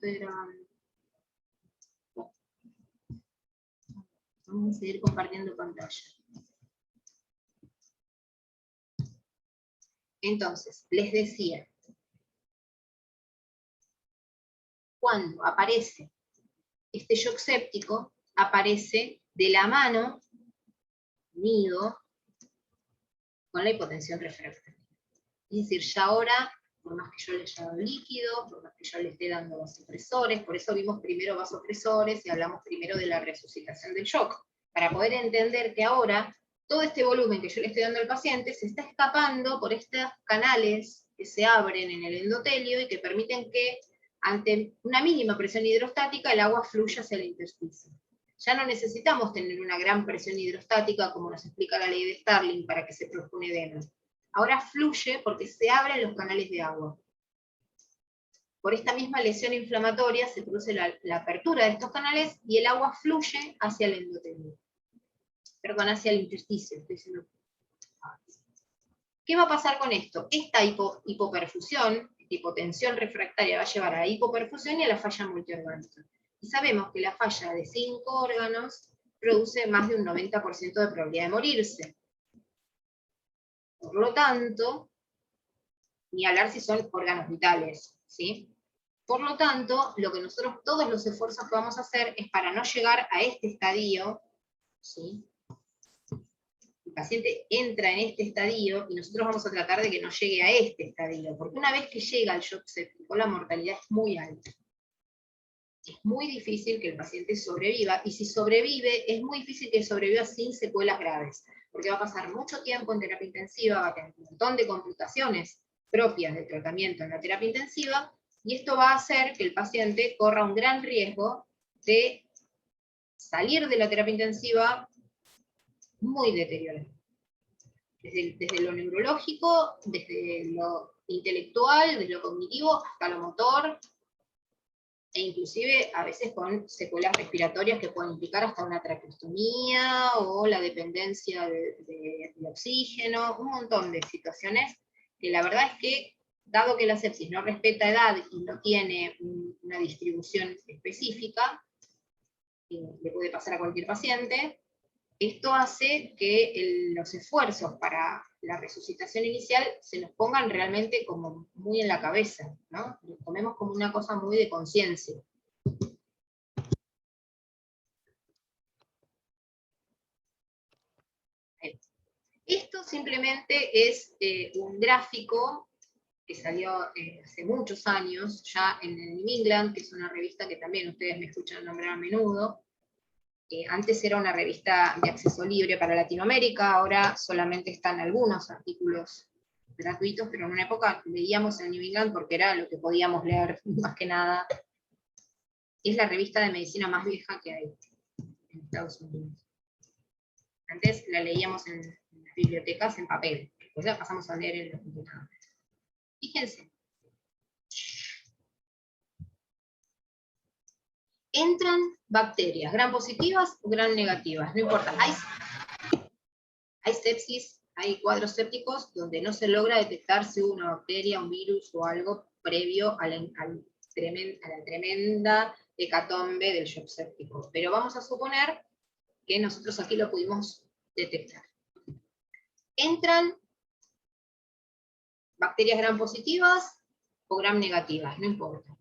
estoy grabando. Vamos a seguir compartiendo pantalla. Entonces, les decía, cuando aparece este shock séptico, aparece de la mano, unido, con la hipotensión refractaria. Es decir, ya ahora, por más que yo le haya dado líquido, por más que yo le esté dando vasopresores, por eso vimos primero vasopresores y hablamos primero de la resucitación del shock, para poder entender que ahora todo este volumen que yo le estoy dando al paciente se está escapando por estos canales que se abren en el endotelio y que permiten que, ante una mínima presión hidrostática, el agua fluya hacia el intersticio. Ya no necesitamos tener una gran presión hidrostática, como nos explica la ley de Starling, para que se produzca un edema. Ahora fluye porque se abren los canales de agua. Por esta misma lesión inflamatoria se produce la apertura de estos canales y el agua fluye hacia el endotelio. Perdón, hacia el intersticio, estoy diciendo. ¿Qué va a pasar con esto? Esta hipoperfusión, hipotensión refractaria, va a llevar a la hipoperfusión y a la falla multiorgánica. Y sabemos que la falla de 5 órganos produce más de un 90% de probabilidad de morirse. Por lo tanto, ni hablar si son órganos vitales, ¿sí? Por lo tanto, lo que nosotros, todos los esfuerzos que vamos a hacer es para no llegar a este estadio, ¿sí? El paciente entra en este estadio y nosotros vamos a tratar de que no llegue a este estadio, porque una vez que llega al shock séptico, la mortalidad es muy alta. Es muy difícil que el paciente sobreviva, y si sobrevive, es muy difícil que sobreviva sin secuelas graves, porque va a pasar mucho tiempo en terapia intensiva, va a tener un montón de complicaciones propias del tratamiento en la terapia intensiva, y esto va a hacer que el paciente corra un gran riesgo de salir de la terapia intensiva muy deteriorado. Desde lo neurológico, desde lo intelectual, desde lo cognitivo, hasta lo motor, e inclusive a veces con secuelas respiratorias que pueden implicar hasta una traqueostomía o la dependencia de oxígeno, un montón de situaciones que la verdad es que, dado que la sepsis no respeta edad y no tiene una distribución específica, le puede pasar a cualquier paciente, esto hace que los esfuerzos para la resucitación inicial se nos pongan realmente como muy en la cabeza, ¿no? Lo tomemos como una cosa muy de conciencia. Esto simplemente es un gráfico que salió hace muchos años, ya en el New England, que es una revista que también ustedes me escuchan nombrar a menudo. Antes era una revista de acceso libre para Latinoamérica, ahora solamente están algunos artículos gratuitos, pero en una época leíamos en New England porque era lo que podíamos leer, más que nada. Es la revista de medicina más vieja que hay en Estados Unidos. Antes la leíamos en las bibliotecas en papel, después la pasamos a leer en los computadores. Fíjense. Entran bacterias, gram positivas o gram negativas, no importa. Hay sepsis, hay cuadros sépticos donde no se logra detectar si hubo una bacteria, un virus o algo previo a la tremenda hecatombe del shock séptico. Pero vamos a suponer que nosotros aquí lo pudimos detectar. Entran bacterias gram positivas o gram negativas, no importa.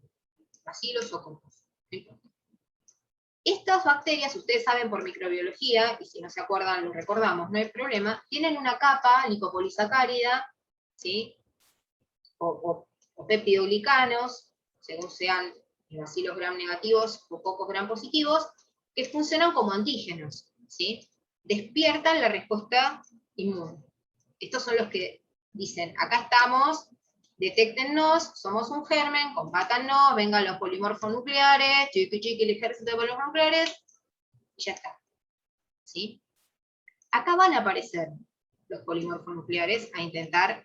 Bacilos o cocos, no importa. Estas bacterias, ustedes saben por microbiología, y si no se acuerdan lo recordamos, no hay problema, tienen una capa lipopolisacárida, ¿sí? o peptidoglicanos, según sean bacilos gram negativos o cocos gram positivos, que funcionan como antígenos, ¿sí? Despiertan la respuesta inmune. Estos son los que dicen, acá estamos, detéctennos, somos un germen, combátannos, vengan los polimorfos nucleares, chiqui chiqui el ejército de polimorfos nucleares, y ya está. ¿Sí? Acá van a aparecer los polimorfos nucleares a intentar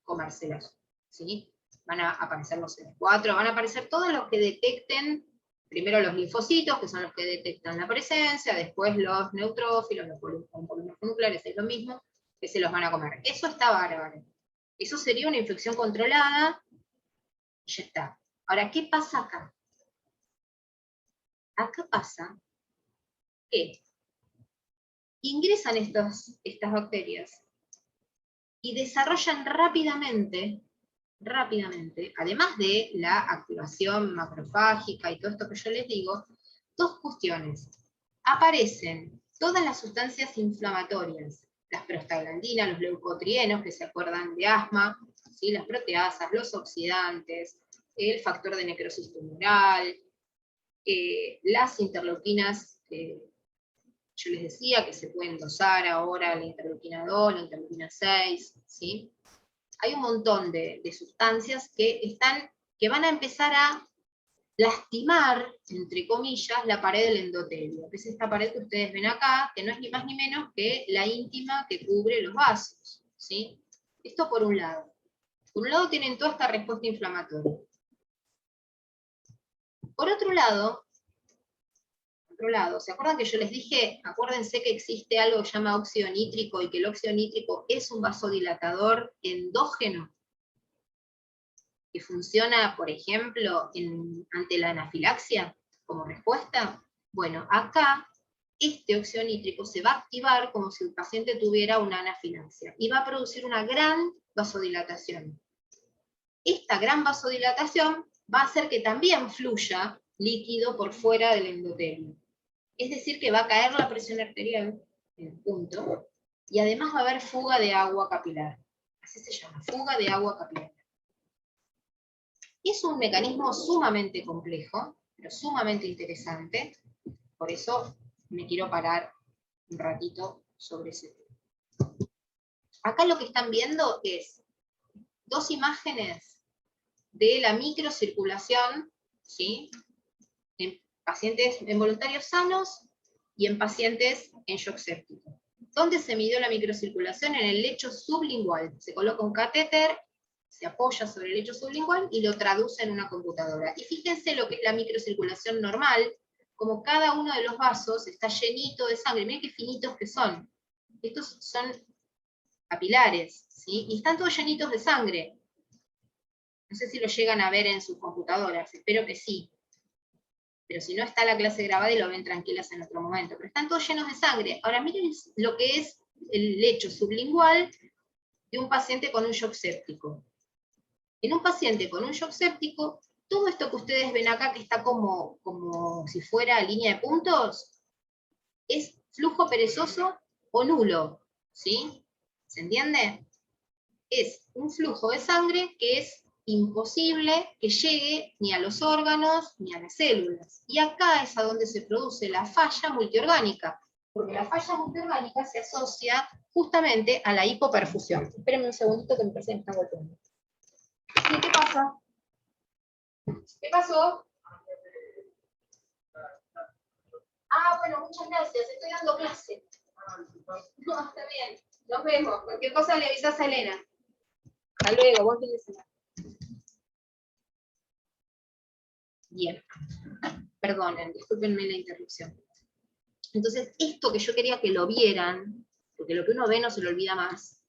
comérselos. ¿Sí? Van a aparecer los CD4, van a aparecer todos los que detecten, primero los linfocitos, que son los que detectan la presencia, después los neutrófilos, los polimorfos nucleares, es lo mismo, que se los van a comer. Eso está bárbaro. Eso sería una infección controlada, y ya está. Ahora, ¿qué pasa acá? acá pasa que ingresan estas bacterias y desarrollan rápidamente, además de la activación macrofágica y todo esto que yo les digo, dos cuestiones. Aparecen todas las sustancias inflamatorias, las prostaglandinas, los leucotrienos, que se acuerdan de asma, ¿sí? Las proteasas, los oxidantes, el factor de necrosis tumoral, las interleuquinas, yo les decía que se pueden dosar ahora la interleuquina 2, la interleuquina 6, ¿sí? Hay un montón de sustancias que van a empezar a lastimar, entre comillas, la pared del endotelio, que es esta pared que ustedes ven acá, que no es ni más ni menos que la íntima que cubre los vasos, ¿sí? Esto por un lado. Por un lado tienen toda esta respuesta inflamatoria. Por otro lado, ¿se acuerdan que yo les dije? Acuérdense que existe algo que se llama óxido nítrico y que el óxido nítrico es un vasodilatador endógeno que funciona, por ejemplo, ante la anafilaxia como respuesta. Bueno, acá este óxido nítrico se va a activar como si el paciente tuviera una anafilaxia y va a producir una gran vasodilatación. Esta gran vasodilatación va a hacer que también fluya líquido por fuera del endotelio. Es decir, que va a caer la presión arterial en el punto, y además va a haber fuga de agua capilar. Así se llama, fuga de agua capilar. Es un mecanismo sumamente complejo, pero sumamente interesante, por eso me quiero parar un ratito sobre ese tema. Acá lo que están viendo es dos imágenes de la microcirculación, ¿sí? En pacientes en voluntarios sanos y en pacientes en shock séptico. ¿Dónde se midió la microcirculación? En el lecho sublingual. Se coloca un catéter, se apoya sobre el lecho sublingual y lo traduce en una computadora. Y fíjense lo que es la microcirculación normal, como cada uno de los vasos está llenito de sangre. Miren qué finitos que son. Estos son capilares, ¿sí? Y están todos llenitos de sangre. No sé si lo llegan a ver en sus computadoras, espero que sí. Pero si no está la clase grabada y lo ven tranquilas en otro momento. Pero están todos llenos de sangre. Ahora miren lo que es el lecho sublingual de un paciente con un shock séptico. En un paciente con un shock séptico, todo esto que ustedes ven acá, que está como si fuera línea de puntos, es flujo perezoso o nulo, ¿sí? ¿Se entiende? Es un flujo de sangre que es imposible que llegue ni a los órganos ni a las células. Y acá es a donde se produce la falla multiorgánica, porque la falla multiorgánica se asocia justamente a la hipoperfusión. Espérenme un segundito que me parece que me están golpeando. ¿Sí? ¿Qué pasa? ¿Qué pasó? Ah, bueno, muchas gracias, estoy dando clase. No, está bien, nos vemos. Cualquier cosa le avisas a Elena. Hasta luego, buen fin de semana. Bien, perdonen, discúlpenme la interrupción. Entonces, esto que yo quería que lo vieran, porque lo que uno ve no se lo olvida más,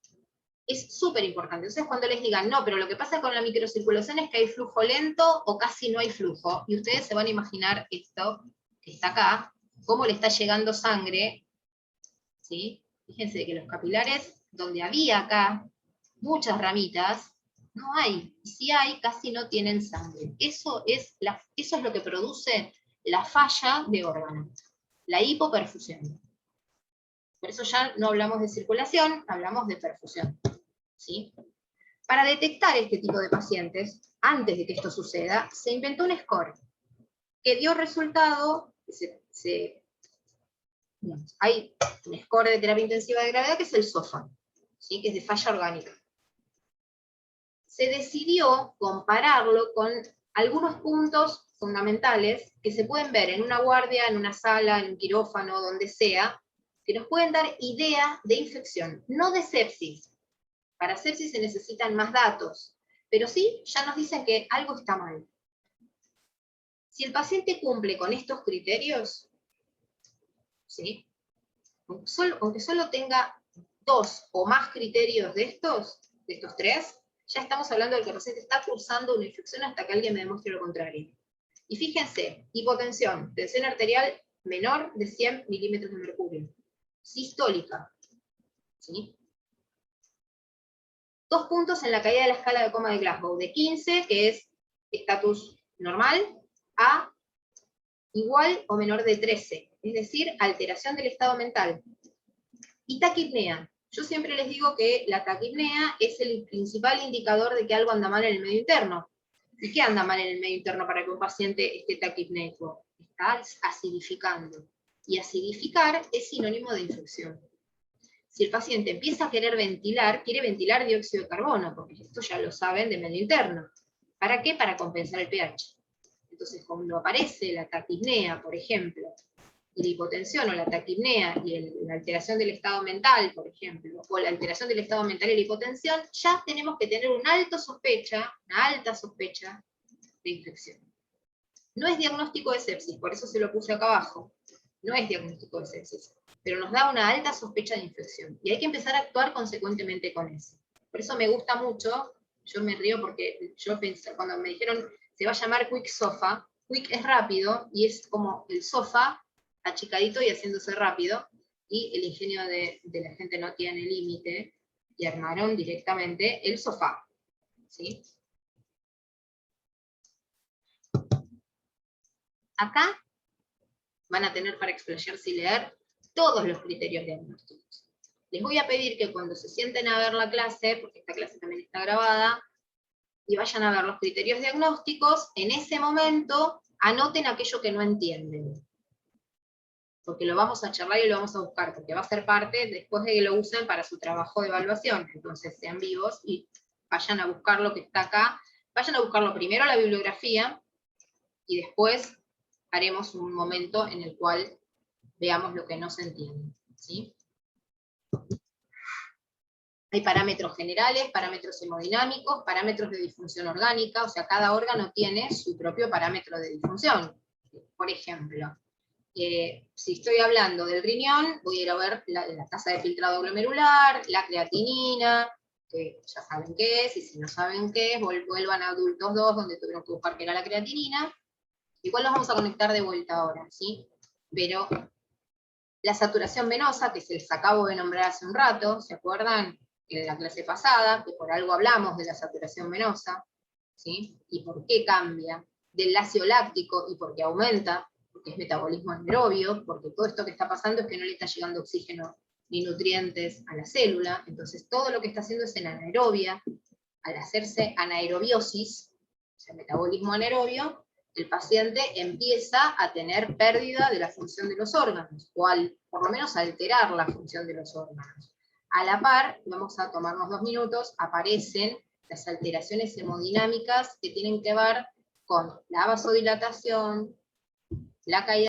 es súper importante. Entonces, cuando les digan, no, pero lo que pasa con la microcirculación es que hay flujo lento o casi no hay flujo, y ustedes se van a imaginar esto que está acá, cómo le está llegando sangre, ¿sí? Fíjense que los capilares, donde había acá muchas ramitas, no hay. Y si hay, casi no tienen sangre. Eso es lo que produce la falla de órgano, la hipoperfusión. Por eso ya no hablamos de circulación, hablamos de perfusión, ¿sí? Para detectar este tipo de pacientes, antes de que esto suceda, se inventó un score que dio resultado, hay un score de terapia intensiva de gravedad que es el SOFA, ¿sí? Que es de falla orgánica. Se decidió compararlo con algunos puntos fundamentales que se pueden ver en una guardia, en una sala, en un quirófano, donde sea, que nos pueden dar idea de infección, no de sepsis. Para sepsis se necesitan más datos, pero sí ya nos dicen que algo está mal. Si el paciente cumple con estos criterios, ¿sí? Aunque solo tenga 2 o más criterios de estos 3, ya estamos hablando de que el paciente está cursando una infección hasta que alguien me demuestre lo contrario. Y fíjense, hipotensión, tensión arterial menor de 100 milímetros de mercurio. Sistólica. ¿Sí? 2 puntos en la caída de la escala de coma de Glasgow, de 15, que es estatus normal, a igual o menor de 13, es decir, alteración del estado mental. Y taquipnea. Yo siempre les digo que la taquipnea es el principal indicador de que algo anda mal en el medio interno. ¿Y qué anda mal en el medio interno para que un paciente esté taquipneico? Está acidificando. Y acidificar es sinónimo de infección. Si el paciente empieza a querer ventilar, quiere ventilar dióxido de carbono, porque esto ya lo saben de medio interno. ¿Para qué? Para compensar el pH. Entonces, cuando aparece la taquipnea, por ejemplo, y la hipotensión o la taquipnea y la alteración del estado mental, por ejemplo, o la alteración del estado mental y la hipotensión, ya tenemos que tener una alta sospecha de infección. No es diagnóstico de sepsis, por eso se lo puse acá abajo. No es diagnóstico de sepsis, pero nos da una alta sospecha de infección. Y hay que empezar a actuar consecuentemente con eso. Por eso me gusta mucho, yo me río porque yo pensé, cuando me dijeron se va a llamar Quick Sofa, Quick es rápido, y es como el sofá achicadito y haciéndose rápido, y el ingenio de la gente no tiene límite, y armaron directamente el sofá. ¿Sí? Acá van a tener para explayarse y leer todos los criterios diagnósticos. Les voy a pedir que cuando se sienten a ver la clase, porque esta clase también está grabada, y vayan a ver los criterios diagnósticos, en ese momento anoten aquello que no entienden. Porque lo vamos a charlar y lo vamos a buscar, porque va a ser parte después de que lo usen para su trabajo de evaluación. Entonces sean vivos y vayan a buscar lo que está acá. Vayan a buscarlo primero la bibliografía, y después haremos un momento en el cual veamos lo que no se entiende. ¿Sí? Hay parámetros generales, parámetros hemodinámicos, parámetros de disfunción orgánica, o sea, cada órgano tiene su propio parámetro de disfunción. Por ejemplo, si estoy hablando del riñón, voy a ir a ver la tasa de filtrado glomerular, la creatinina, que ya saben qué es, y si no saben qué es, vuelvan a adultos 2, donde tuvieron que buscar qué era la creatinina. Igual los vamos a conectar de vuelta ahora, ¿sí? Pero la saturación venosa, que se les acabo de nombrar hace un rato, ¿se acuerdan? En la clase pasada, que por algo hablamos de la saturación venosa, ¿sí? Y por qué cambia, del ácido láctico y por qué aumenta, porque es metabolismo anaerobio, porque todo esto que está pasando es que no le está llegando oxígeno ni nutrientes a la célula, entonces todo lo que está haciendo es en anaerobia. Al hacerse anaerobiosis, o sea, metabolismo anaerobio, el paciente empieza a tener pérdida de la función de los órganos, o por lo menos alterar la función de los órganos. A la par, vamos a tomarnos 2 minutos, aparecen las alteraciones hemodinámicas que tienen que ver con la vasodilatación, la caída